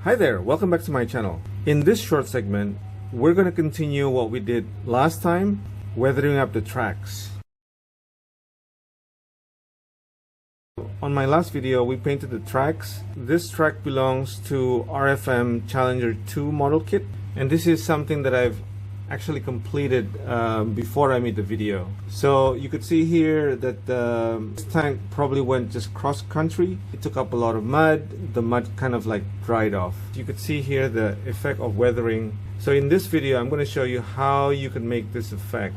Hi there, welcome back to my channel. In this short segment, we're going to continue what we did last time, weathering up the tracks. On my last video, we painted the tracks. This track belongs to RFM Challenger 2 model kit, and this is something that I've actually completed before I made the video. So you could see here that this tank probably went just cross country. It took up a lot of mud. The mud kind of like dried off. You could see here the effect of weathering. So in this video, I'm going to show you how you can make this effect.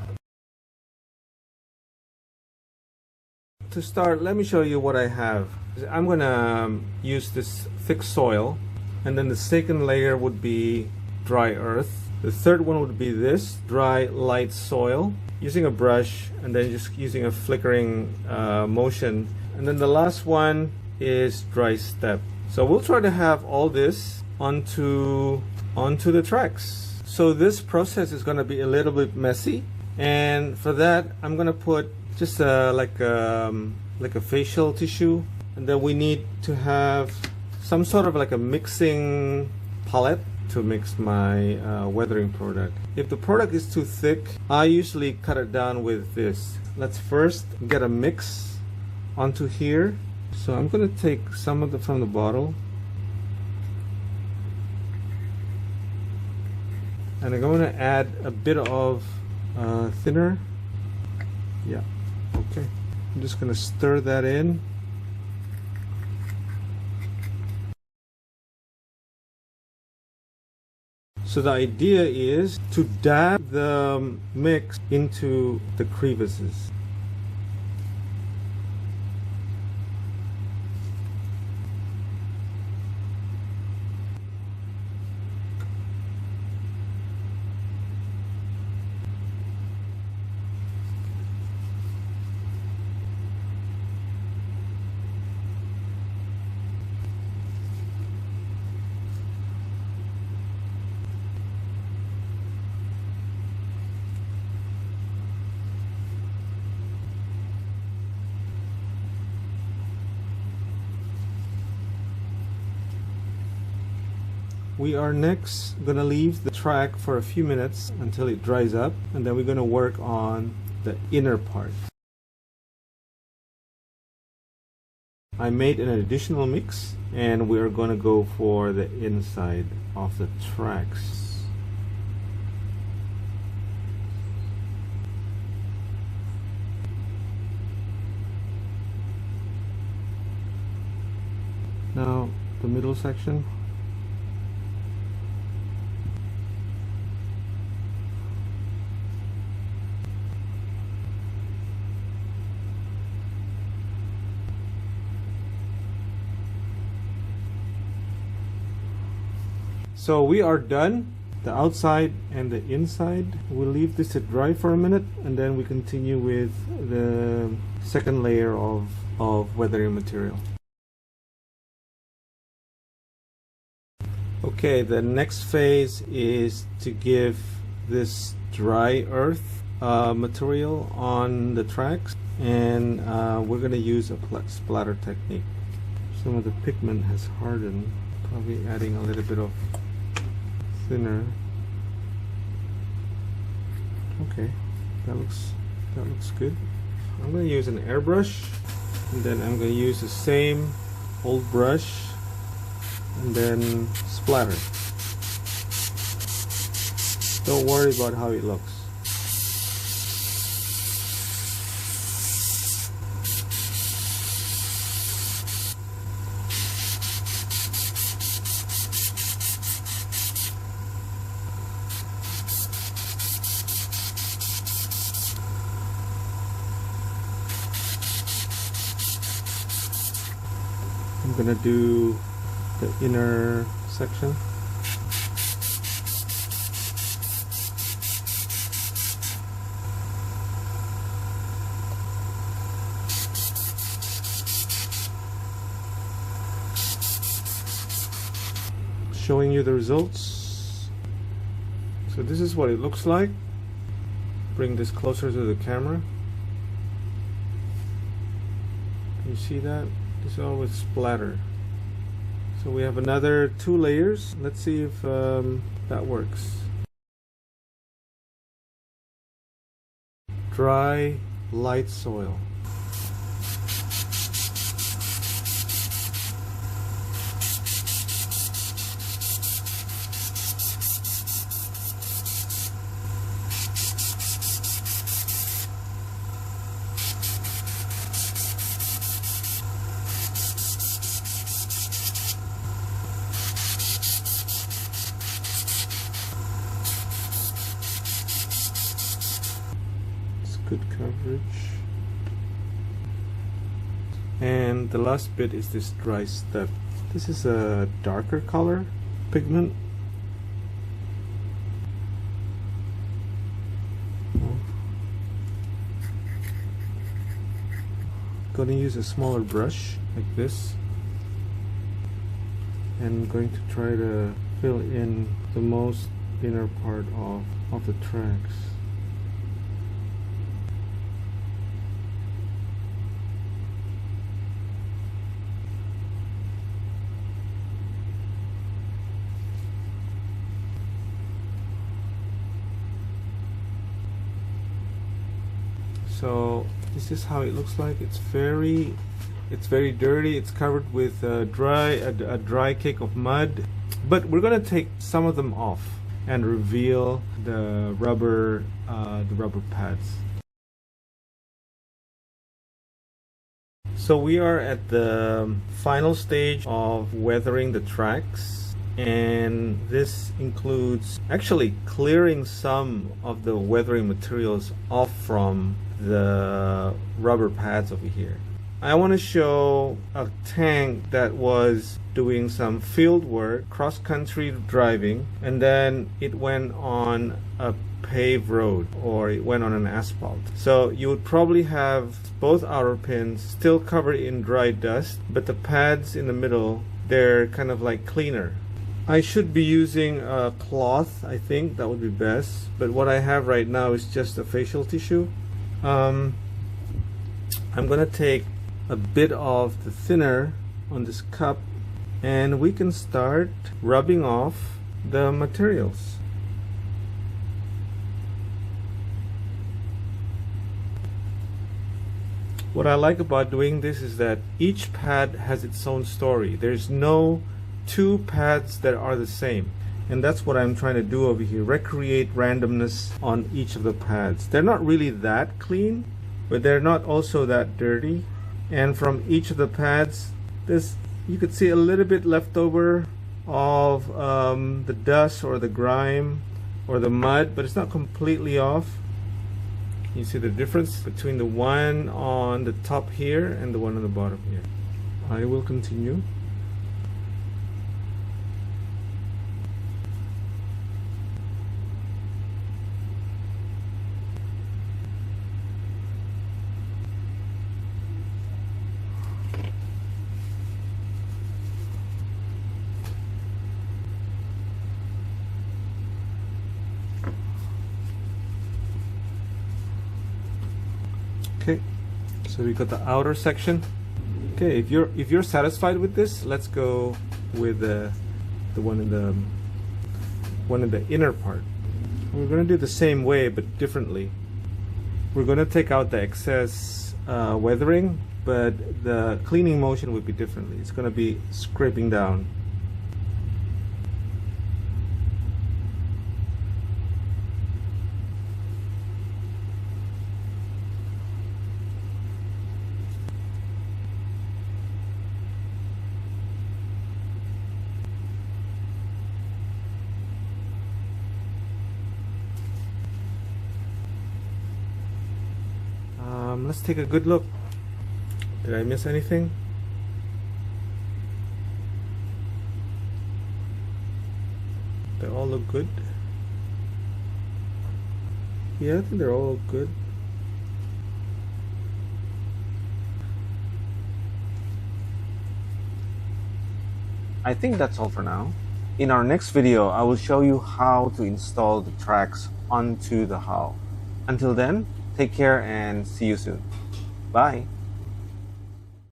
To start, let me show you what I have. I'm going to use this thick soil, and then the second layer would be dry earth. The third one would be this dry light soil, using a brush and then just using a flickering motion. And then the last one is dry steppe. So we'll try to have all this onto the tracks. So this process is going to be a little bit messy, and for that I'm going to put just like a facial tissue, and then we need to have some sort of like a mixing palette to mix my weathering product. If the product is too thick, I usually cut it down with this. Let's first get a mix onto here. So I'm going to take some of it from the bottle, and I'm going to add a bit of thinner. Yeah, okay. I'm just going to stir that in. So the idea is to dab the mix into the crevices. We are next going to leave the track for a few minutes until it dries up, and then we're going to work on the inner part. I made an additional mix, and we are going to go for the inside of the tracks. Now the middle section. So we are done, the outside and the inside. We'll leave this to dry for a minute, and then we continue with the second layer of weathering material. Okay, the next phase is to give this dry earth material on the tracks, and we're going to use a splatter technique. Some of the pigment has hardened, probably adding a little bit of thinner. Okay, that looks good. I'm going to use an airbrush, and then I'm going to use the same old brush and then splatter. Don't worry about how it looks. I'm gonna do the inner section. Showing you the results. So this is what it looks like. Bring this closer to the camera. Can you see that? This is all with splatter. So we have another 2 layers. Let's see if that works. Dry, light soil. Good coverage. And the last bit is this dry steppe. This is a darker color pigment. Gonna use a smaller brush like this, and I'm going to try to fill in the most inner part of the tracks. So this is how it looks like. It's very dirty. It's covered with a dry cake of mud. But we're gonna take some of them off and reveal the rubber pads. So we are at the final stage of weathering the tracks, and this includes actually clearing some of the weathering materials off from the rubber pads over here. I want to show a tank that was doing some field work, cross-country driving, and then it went on a paved road, or it went on an asphalt. So you would probably have both outer pins still covered in dry dust, but the pads in the middle, they're kind of like cleaner. I should be using a cloth. I think that would be best, but what I have right now is just a facial tissue. I'm gonna take a bit of the thinner on this cup, and we can start rubbing off the materials. What I like about doing this is that each pad has its own story. There's no 2 pads that are the same, and that's what I'm trying to do over here. Recreate randomness on each of the pads. They're not really that clean, but they're not also that dirty. And from each of the pads, you could see a little bit left over of the dust or the grime or the mud, but it's not completely off. You see the difference between the one on the top here and the one on the bottom here. I will continue. Okay, so we got the outer section. Okay, if you're satisfied with this, let's go with the one in the inner part. We're going to do the same way but differently. We're going to take out the excess weathering, but the cleaning motion would be differently. It's going to be scraping down. Let's take a good look. Did I miss anything? They all look good. Yeah, I think they're all good. I think that's all for now. In our next video, I will show you how to install the tracks onto the hull. Until then, take care and see you soon. Bye.